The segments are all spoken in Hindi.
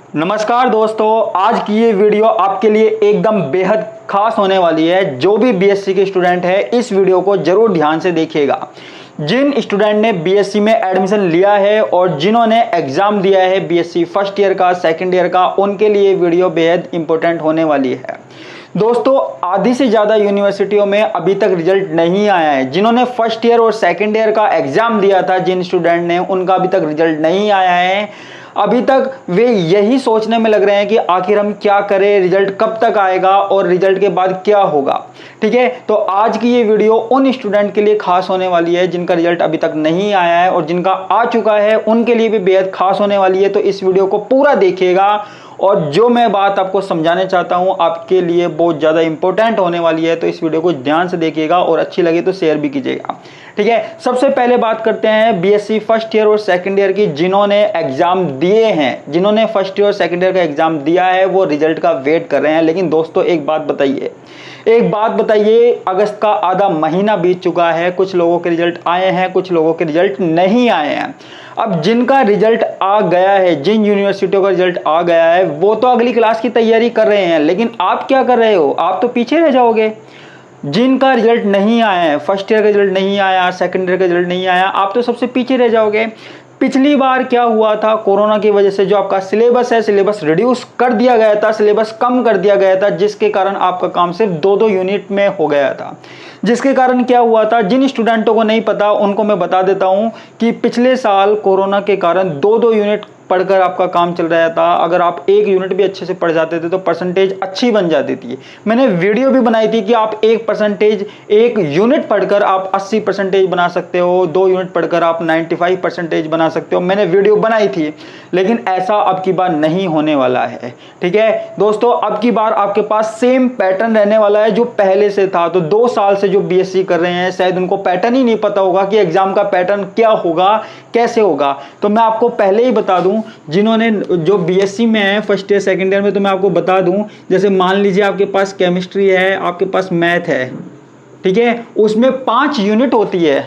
नमस्कार दोस्तों, आज की ये वीडियो आपके लिए एकदम बेहद खास होने वाली है। जो भी बीएससी के स्टूडेंट है इस वीडियो को जरूर ध्यान से देखिएगा। जिन स्टूडेंट ने बीएससी में एडमिशन लिया है और जिन्होंने एग्जाम दिया है बीएससी फर्स्ट ईयर का, सेकंड ईयर का, उनके लिए वीडियो बेहद इंपॉर्टेंट होने वाली है। दोस्तों, आधी से ज़्यादा यूनिवर्सिटियों में अभी तक रिजल्ट नहीं आया है। जिन्होंने फर्स्ट ईयर और सेकंड ईयर का एग्जाम दिया था, जिन स्टूडेंट ने, उनका अभी तक रिजल्ट नहीं आया है। अभी तक वे यही सोचने में लग रहे हैं कि आखिर हम क्या करें, रिजल्ट कब तक आएगा और रिजल्ट के बाद क्या होगा। ठीक है, तो आज की ये वीडियो उन स्टूडेंट के लिए खास होने वाली है जिनका रिजल्ट अभी तक नहीं आया है, और जिनका आ चुका है उनके लिए भी बेहद खास होने वाली है। तो इस वीडियो को पूरा देखिएगा, और जो मैं बात आपको समझाने चाहता हूं आपके लिए बहुत ज़्यादा इंपॉर्टेंट होने वाली है। तो इस वीडियो को ध्यान से देखिएगा और अच्छी लगे तो शेयर भी कीजिएगा। ठीक है, सबसे पहले बात करते हैं बीएससी फर्स्ट ईयर और सेकंड ईयर की। जिन्होंने एग्जाम दिए हैं, जिन्होंने फर्स्ट ईयर और सेकंड ईयर का एग्जाम दिया है, वो रिजल्ट का वेट कर रहे हैं। लेकिन दोस्तों एक बात बताइए, अगस्त का आधा महीना बीत चुका है। कुछ लोगों के रिजल्ट आए हैं, कुछ लोगों के रिजल्ट नहीं आए हैं। अब जिनका रिजल्ट आ गया है, जिन यूनिवर्सिटियों का रिजल्ट आ गया है, वो तो अगली क्लास की तैयारी कर रहे हैं। लेकिन आप क्या कर रहे हो? आप तो पीछे रह जाओगे। जिनका रिजल्ट नहीं आया है, फर्स्ट ईयर का रिजल्ट नहीं आया, सेकंड ईयर का रिजल्ट नहीं आया, आप तो सबसे पीछे रह जाओगे। पिछली बार क्या हुआ था, कोरोना की वजह से जो आपका सिलेबस है, सिलेबस रिड्यूस कर दिया गया था, सिलेबस कम कर दिया गया था, जिसके कारण आपका काम सिर्फ 2-2 यूनिट में हो गया था। जिसके कारण क्या हुआ था, जिन स्टूडेंटों को नहीं पता उनको मैं बता देता हूं कि पिछले साल कोरोना के कारण 2-2 यूनिट पढ़कर आपका काम चल रहा था। अगर आप एक यूनिट भी अच्छे से पढ़ जाते थे तो परसेंटेज अच्छी बन जाती थी। मैंने वीडियो भी बनाई थी कि आप एक यूनिट पढ़कर आप 80% बना सकते हो, 2 यूनिट पढ़कर आप 95% बना सकते हो। मैंने वीडियो बनाई थी, लेकिन ऐसा अब की बार नहीं होने वाला है। ठीक है दोस्तों, अब की बार आपके पास सेम पैटर्न रहने वाला है जो पहले से था। तो 2 साल से जो बीएससी कर रहे हैं, शायद उनको पैटर्न ही नहीं पता होगा कि एग्जाम का पैटर्न क्या होगा, कैसे होगा। तो मैं आपको पहले ही बता दूं, जिन्होंने जो बीएससी में है फर्स्ट ईयर सेकंड ईयर में, तो मैं आपको बता दूं, जैसे मान लीजिए आपके पास केमिस्ट्री है, आपके पास मैथ है। ठीक है, उसमें 5 यूनिट होती है।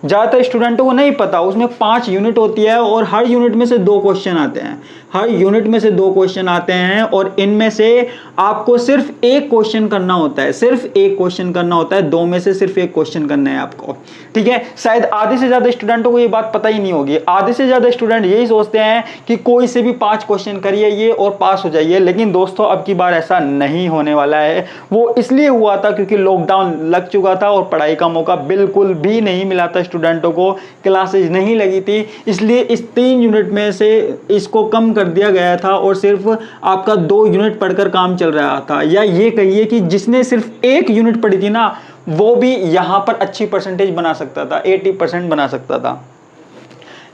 ज़्यादातर स्टूडेंटों को नहीं पता, उसमें 5 यूनिट होती है और हर यूनिट में से 2 क्वेश्चन आते हैं। हर यूनिट में से 2 क्वेश्चन आते हैं, और इनमें से आपको सिर्फ एक क्वेश्चन करना होता है। सिर्फ एक क्वेश्चन करना होता है, 2 में से सिर्फ एक क्वेश्चन करना है आपको। ठीक है, शायद आधे से ज़्यादा स्टूडेंटों को ये बात पता ही नहीं होगी। आधे से ज़्यादा स्टूडेंट यही सोचते हैं कि कोई से भी 5 क्वेश्चन करिए ये और पास हो जाइए। लेकिन दोस्तों अब की बार ऐसा नहीं होने वाला है। वो इसलिए हुआ था क्योंकि लॉकडाउन लग चुका था और पढ़ाई का मौका बिल्कुल भी नहीं मिला था स्टूडेंटों को, क्लासेज नहीं लगी थी। इसलिए इस 3 यूनिट में से इसको कम कर दिया गया था और सिर्फ आपका 2 यूनिट पढ़कर काम चल रहा था। या ये कहिए कि जिसने सिर्फ 1 यूनिट पढ़ी थी ना, वो भी यहां पर अच्छी परसेंटेज बना सकता था, 80% बना सकता था।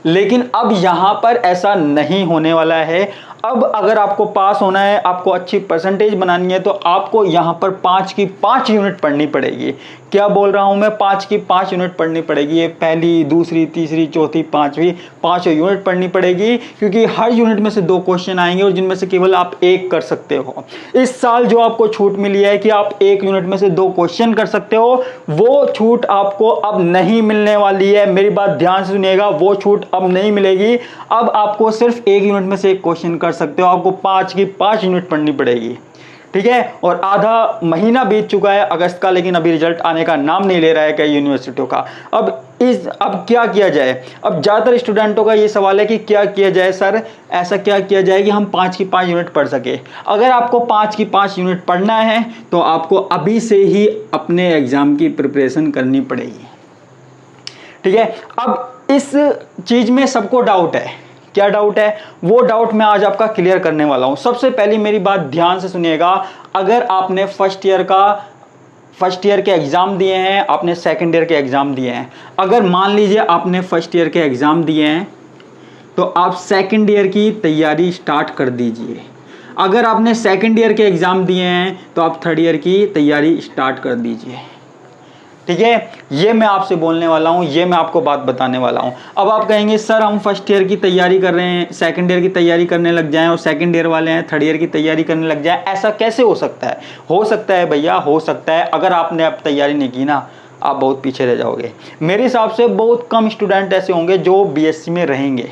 लेकिन अब यहां पर ऐसा नहीं होने वाला है। अब अगर आपको पास होना है, आपको अच्छी परसेंटेज बनानी है, तो आपको यहां पर 5 की 5 यूनिट पढ़नी पड़ेगी। क्या बोल रहा हूं मैं? 5 की 5 यूनिट पढ़नी पड़ेगी। ये पहली, दूसरी, तीसरी, चौथी, 5वीं 5 यूनिट पढ़नी पड़ेगी, क्योंकि हर यूनिट में से 2 क्वेश्चन आएंगे और जिनमें से केवल आप 1 कर सकते हो। इस साल जो आपको छूट मिली है कि आप 1 यूनिट में से 2 क्वेश्चन कर सकते हो, वो छूट आपको अब नहीं मिलने वाली है। मेरी बात ध्यान से सुनिएगा, वो छूट अब नहीं मिलेगी। अब आपको सिर्फ 1 यूनिट में से 1 क्वेश्चन कर सकते हो। आपको 5 की 5 यूनिट पढ़नी पड़ेगी। ठीक है, और आधा महीना बीत चुका है अगस्त का, लेकिन अभी रिजल्ट आने का नाम नहीं ले रहा है कई यूनिवर्सिटियों का। अब क्या किया जाए? अब ज़्यादातर स्टूडेंटों का ये सवाल है कि क्या किया जाए सर, ऐसा क्या किया जाए कि हम 5 की 5 यूनिट पढ़ सके। अगर आपको 5 की 5 यूनिट पढ़ना है तो आपको अभी से ही अपने एग्जाम की प्रिपरेशन करनी पड़ेगी। ठीक है, अब इस चीज़ में सबको डाउट है। क्या डाउट है? वो डाउट मैं आज आपका क्लियर करने वाला हूं। सबसे पहली मेरी बात ध्यान से सुनिएगा। अगर आपने फर्स्ट ईयर के एग्जाम दिए हैं, आपने सेकंड ईयर के एग्जाम दिए हैं, अगर मान लीजिए आपने फर्स्ट ईयर के एग्जाम दिए हैं, तो आप सेकंड ईयर की तैयारी स्टार्ट कर दीजिए। अगर आपने सेकंड ईयर के एग्जाम दिए हैं तो आप थर्ड ईयर की तैयारी स्टार्ट कर दीजिए। ठीक है, ये मैं आपसे बोलने वाला हूँ, ये मैं आपको बात बताने वाला हूँ। अब आप कहेंगे सर हम फर्स्ट ईयर की तैयारी कर रहे हैं, सेकंड ईयर की तैयारी करने लग जाएं, और सेकंड ईयर वाले हैं थर्ड ईयर की तैयारी करने लग जाएं, ऐसा कैसे हो सकता है? हो सकता है भैया, हो सकता है। अगर आपने अब तैयारी नहीं की ना, आप बहुत पीछे रह जाओगे। मेरे हिसाब से बहुत कम स्टूडेंट ऐसे होंगे जो बीएससी में रहेंगे।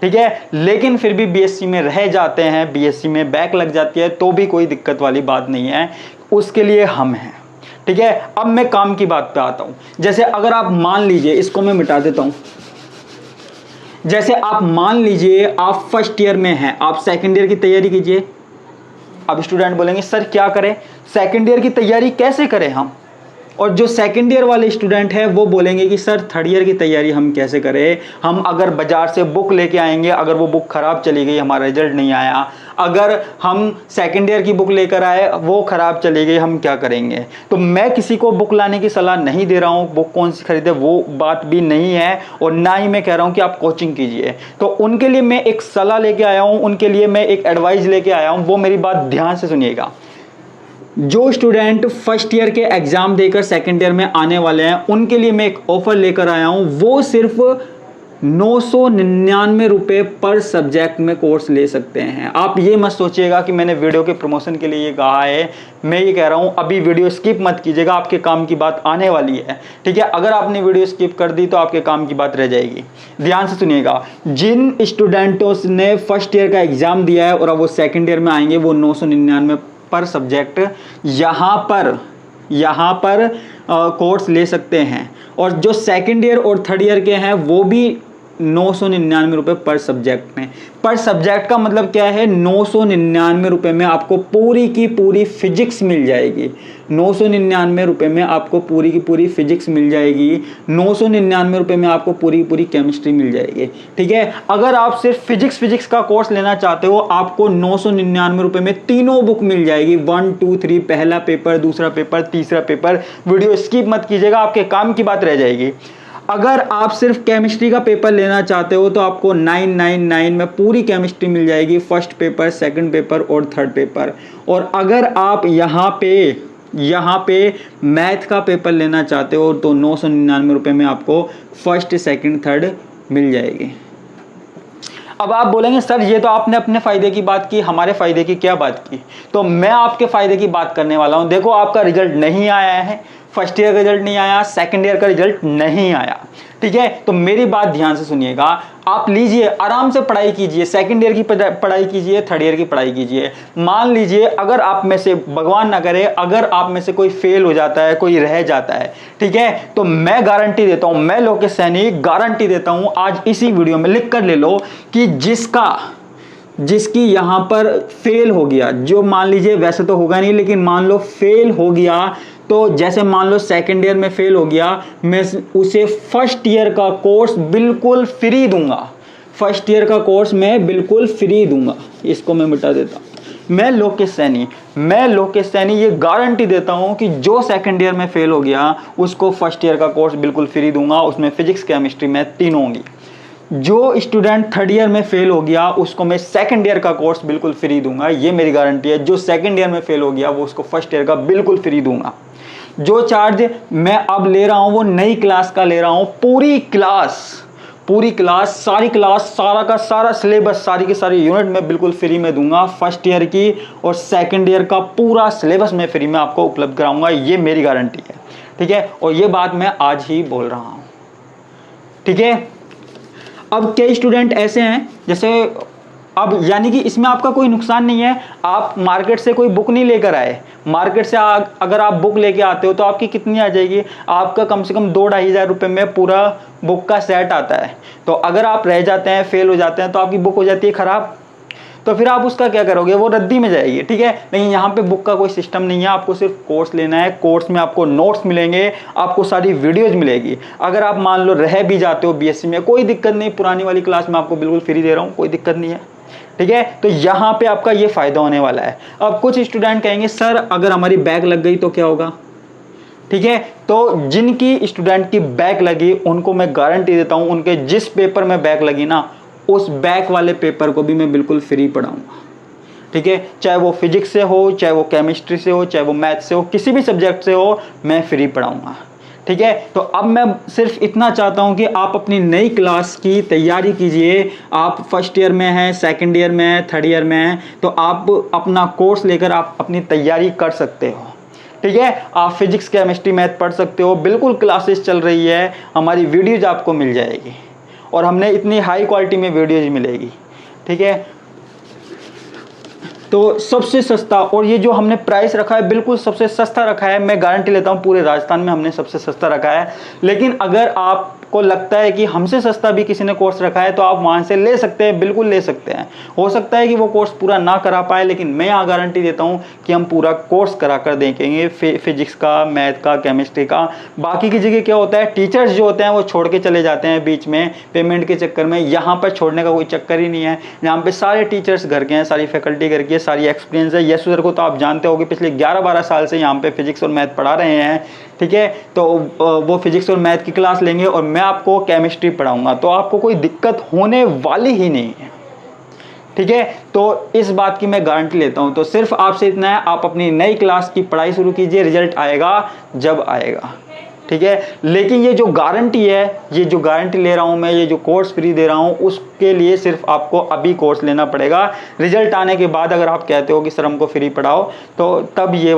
ठीक है। लेकिन फिर भी बीएससी में रह जाते हैं, बीएससी में बैक लग जाती है, तो भी कोई दिक्कत वाली बात नहीं है, उसके लिए हम हैं, ठीक है। अब मैं काम की बात पे आता हूं। जैसे अगर आप मान लीजिए, इसको मैं मिटा देता हूं, जैसे आप मान लीजिए आप फर्स्ट ईयर में हैं, आप सेकंड ईयर की तैयारी कीजिए। अब स्टूडेंट बोलेंगे सर क्या करें, सेकंड ईयर की तैयारी कैसे करें हम, और जो सेकंड ईयर वाले स्टूडेंट है वो बोलेंगे कि सर थर्ड ईयर की तैयारी हम कैसे करें, हम अगर बाजार से बुक लेके आएंगे, अगर वो बुक खराब चली गई, हमारा रिजल्ट नहीं आया, अगर हम सेकंड ईयर की बुक लेकर आए वो खराब चली गई, हम क्या करेंगे। तो मैं किसी को बुक लाने की सलाह नहीं दे रहा हूँ, बुक कौन सी खरीदे वो बात भी नहीं है, और ना ही मैं कह रहा हूँ कि आप कोचिंग कीजिए। तो उनके लिए मैं एक सलाह लेके आया हूँ, उनके लिए मैं एक एडवाइस लेके आया हूँ, वो मेरी बात ध्यान से सुनिएगा। जो स्टूडेंट फर्स्ट ईयर के एग्जाम देकर सेकंड ईयर में आने वाले हैं, उनके लिए मैं एक ऑफर लेकर आया हूं, वो सिर्फ 999 रुपये पर सब्जेक्ट में कोर्स ले सकते हैं। आप ये मत सोचिएगा कि मैंने वीडियो के प्रमोशन के लिए ये कहा है, मैं ये कह रहा हूं अभी वीडियो स्किप मत कीजिएगा, आपके काम की बात आने वाली है, ठीक है। अगर आपने वीडियो स्किप कर दी तो आपके काम की बात रह जाएगी। ध्यान से सुनिएगा, जिन स्टूडेंटों ने फर्स्ट ईयर का एग्जाम दिया है और अब वो सेकेंड ईयर में आएंगे, वो 999 पर सब्जेक्ट यहाँ पर कोर्स ले सकते हैं, और जो सेकंड ईयर और थर्ड ईयर के हैं वो भी 999 रुपये पर सब्जेक्ट में। पर सब्जेक्ट का मतलब क्या है, 999 रुपये में आपको पूरी की पूरी फिजिक्स मिल जाएगी, 999 रुपये में आपको पूरी की पूरी फिजिक्स मिल जाएगी, 999 रुपये में आपको पूरी की पूरी केमिस्ट्री मिल जाएगी, ठीक है। अगर आप सिर्फ फिजिक्स का कोर्स लेना चाहते हो, आपको 999 रुपये में तीनों बुक मिल जाएगी, 1 2 3, पहला पेपर, दूसरा पेपर, तीसरा पेपर। वीडियो स्किप मत कीजिएगा, आपके काम की बात रह जाएगी। अगर आप सिर्फ केमिस्ट्री का पेपर लेना चाहते हो तो आपको 999 में पूरी केमिस्ट्री मिल जाएगी, फर्स्ट पेपर, सेकंड पेपर और थर्ड पेपर। और अगर आप यहाँ पे मैथ का पेपर लेना चाहते हो तो 999 रुपये में आपको फर्स्ट, सेकंड, थर्ड मिल जाएगी। अब आप बोलेंगे सर ये तो आपने अपने फायदे की बात की, हमारे फायदे की क्या बात की। तो मैं आपके फायदे की बात करने वाला हूं। देखो आपका रिजल्ट नहीं आया है, फर्स्ट ईयर का रिजल्ट नहीं आया, सेकंड ईयर का रिजल्ट नहीं आया, ठीक है। तो मेरी बात ध्यान से सुनिएगा, आप लीजिए आराम से पढ़ाई कीजिए, सेकंड ईयर की पढ़ाई कीजिए, थर्ड ईयर की पढ़ाई कीजिए। मान लीजिए अगर आप में से, भगवान ना करे, अगर आप में से कोई फेल हो जाता है, कोई रह जाता है, ठीक है, तो मैं गारंटी देता हूं, मैं लोकेश सैनी गारंटी देता हूं, आज इसी वीडियो में लिख कर ले लो कि जिसकी यहां पर फेल हो गया, जो मान लीजिए वैसे तो होगा नहीं, लेकिन मान लो फेल हो गया, तो जैसे मान लो सेकंड ईयर में फेल हो गया, मैं उसे फर्स्ट ईयर का कोर्स बिल्कुल फ्री दूंगा, फर्स्ट ईयर का कोर्स मैं बिल्कुल फ्री दूंगा। इसको मैं मिटा देता हूं। मैं लोकेश सैनी ये गारंटी देता हूं कि जो सेकंड ईयर में फेल हो गया उसको फर्स्ट ईयर का कोर्स बिल्कुल फ्री दूंगा, उसमें फिजिक्स, केमिस्ट्री, मैथ तीनों होंगी। जो स्टूडेंट थर्ड ईयर में फेल हो गया उसको मैं सेकंड ईयर का कोर्स बिल्कुल फ्री दूंगा, ये मेरी गारंटी है। जो सेकंड ईयर में फेल हो गया वो उसको फर्स्ट ईयर का बिल्कुल फ्री दूंगा। जो चार्ज मैं अब ले रहा हूं वो नई क्लास का ले रहा हूं, पूरी क्लास, सारी क्लास, सारा का सारा सिलेबस, सारी की सारी यूनिट में बिल्कुल फ्री में दूंगा। फर्स्ट ईयर की और सेकंड ईयर का पूरा सिलेबस मैं फ्री में आपको उपलब्ध कराऊंगा, ये मेरी गारंटी है, ठीक है। और ये बात मैं आज ही बोल रहा हूं, ठीक है। अब कई स्टूडेंट ऐसे हैं, जैसे अब यानी कि इसमें आपका कोई नुकसान नहीं है, आप मार्केट से कोई बुक नहीं लेकर आए, मार्केट से अगर आप बुक लेके आते हो तो आपकी कितनी आ जाएगी, आपका कम से कम 2-2.5 हज़ार रुपये में पूरा बुक का सेट आता है। तो अगर आप रह जाते हैं, फेल हो जाते हैं, तो आपकी बुक हो जाती है ख़राब, तो फिर आप उसका क्या करोगे, वो रद्दी में जाएगी, ठीक है। लेकिन यहाँ पे बुक का कोई सिस्टम नहीं है, आपको सिर्फ कोर्स लेना है, कोर्स में आपको नोट्स मिलेंगे, आपको सारी वीडियोज मिलेगी। अगर आप मान लो रह भी जाते हो बीएससी में, कोई दिक्कत नहीं, पुरानी वाली क्लास में आपको बिल्कुल फ्री दे रहा हूँ, कोई दिक्कत नहीं है, ठीक है। तो यहाँ पे आपका ये फायदा होने वाला है। अब कुछ स्टूडेंट कहेंगे सर अगर हमारी बैक लग गई तो क्या होगा, ठीक है। तो जिनकी स्टूडेंट की बैक लगी उनको मैं गारंटी देता हूँ, उनके जिस पेपर में बैक लगी ना, उस बैक वाले पेपर को भी मैं बिल्कुल फ्री पढ़ाऊंगा, ठीक है। चाहे वो फिजिक्स से हो, चाहे वो केमिस्ट्री से हो, चाहे वो मैथ से हो, किसी भी सब्जेक्ट से हो, मैं फ्री पढ़ाऊंगा, ठीक है। तो अब मैं सिर्फ इतना चाहता हूं कि आप अपनी नई क्लास की तैयारी कीजिए। आप फर्स्ट ईयर में हैं, सेकंड ईयर में हैं, थर्ड ईयर में हैं, तो आप अपना कोर्स लेकर आप अपनी तैयारी कर सकते हो, ठीक है। आप फिजिक्स, केमिस्ट्री, मैथ पढ़ सकते हो, बिल्कुल क्लासेस चल रही है, हमारी वीडियोज आपको मिल जाएगी। और हमने इतनी हाई क्वालिटी में वीडियोज मिलेगी, ठीक है। तो सबसे सस्ता, और ये जो हमने प्राइस रखा है बिल्कुल सबसे सस्ता रखा है, मैं गारंटी लेता हूँ पूरे राजस्थान में हमने सबसे सस्ता रखा है। लेकिन अगर आपको लगता है कि हमसे सस्ता भी किसी ने कोर्स रखा है तो आप वहाँ से ले सकते हैं, बिल्कुल ले सकते हैं। हो सकता है कि वो कोर्स पूरा ना करा पाए, लेकिन मैं यहाँ गारंटी देता हूँ कि हम पूरा कोर्स करा कर देखेंगे, फिजिक्स का, मैथ का, केमिस्ट्री का। बाकी की जगह क्या होता है, टीचर्स जो होते हैं वो छोड़ के चले जाते हैं बीच में पेमेंट के चक्कर में। यहाँ पर छोड़ने का कोई चक्कर ही नहीं है, यहाँ पे सारे टीचर्स घर के हैं, सारी फैकल्टी घर की है, सारी एक्सपीरियंस है। यशु सर को तो आप जानते हो कि पिछले 11-12 साल से यहाँ पे फिजिक्स और मैथ पढ़ा रहे हैं, ठीक है। तो वो फिजिक्स और मैथ की क्लास लेंगे और मैं आपको केमिस्ट्री पढ़ाऊंगा, तो आपको कोई दिक्कत होने वाली ही नहीं है, ठीक है। तो इस बात की मैं गारंटी लेता हूं। तो सिर्फ आपसे इतना है, आप अपनी नई क्लास की पढ़ाई शुरू कीजिए, रिजल्ट आएगा जब आएगा, ठीक है। लेकिन ये जो गारंटी है, ये जो गारंटी ले रहा हूं मैं, ये जो कोर्स फ्री दे रहा हूं, उसके लिए सिर्फ आपको अभी कोर्स लेना पड़ेगा। रिजल्ट आने के बाद अगर आप कहते हो कि सर हमको फ्री पढ़ाओ, तो तब ये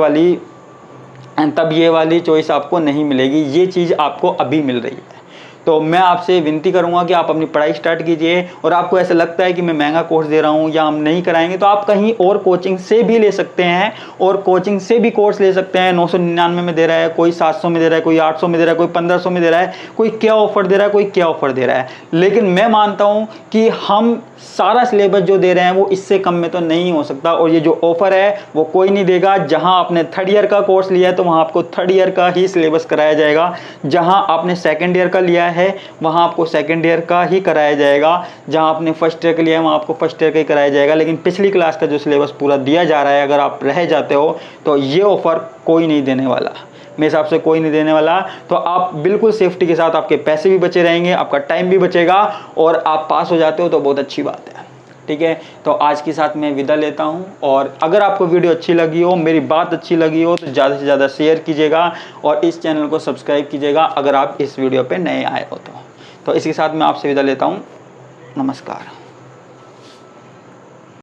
वाली चॉइस आपको नहीं मिलेगी। ये चीज़ आपको अभी मिल रही है। तो मैं आपसे विनती करूंगा कि आप अपनी पढ़ाई स्टार्ट कीजिए। और आपको ऐसा लगता है कि मैं महंगा कोर्स दे रहा हूं या हम नहीं कराएंगे, तो आप कहीं और कोचिंग से भी ले सकते हैं, और कोचिंग से भी कोर्स ले सकते हैं। 999 में दे रहा है, कोई 700 में दे रहा है, कोई 800 में दे रहा है, कोई 1500 में दे रहा है, कोई क्या ऑफर दे रहा है, कोई क्या ऑफर दे रहा है। लेकिन मैं मानता हूं कि हम सारा सिलेबस जो दे रहे हैं वो इससे कम में तो नहीं हो सकता। और ये जो ऑफर है वो कोई नहीं देगा। जहां आपने 3rd ईयर का कोर्स लिया है तो वहां आपको 3rd ईयर का ही सिलेबस कराया जाएगा। जहां आपने 2nd ईयर का लिया है वहां आपको 2nd ईयर का ही कराया जाएगा। जहां आपने 1st ईयर का लिया है वहां आपको 1st ईयर का ही कराया जाएगा। लेकिन पिछली क्लास का जो सिलेबस पूरा दिया जा रहा है, अगर आप रह जाते हो तो ये ऑफर कोई नहीं देने वाला, मेरे हिसाब से कोई नहीं देने वाला। तो आप बिल्कुल सेफ्टी के साथ, आपके पैसे भी बचे रहेंगे, आपका टाइम भी बचेगा, और आप पास हो जाते हो तो बहुत अच्छी बात है, ठीक है। तो आज के साथ मैं विदा लेता हूं। और अगर आपको वीडियो अच्छी लगी हो, मेरी बात अच्छी लगी हो, तो ज़्यादा से ज़्यादा शेयर कीजिएगा और इस चैनल को सब्सक्राइब कीजिएगा अगर आप इस वीडियो पे नए आए हो तो। इसके साथ मैं आपसे विदा लेता हूं। नमस्कार।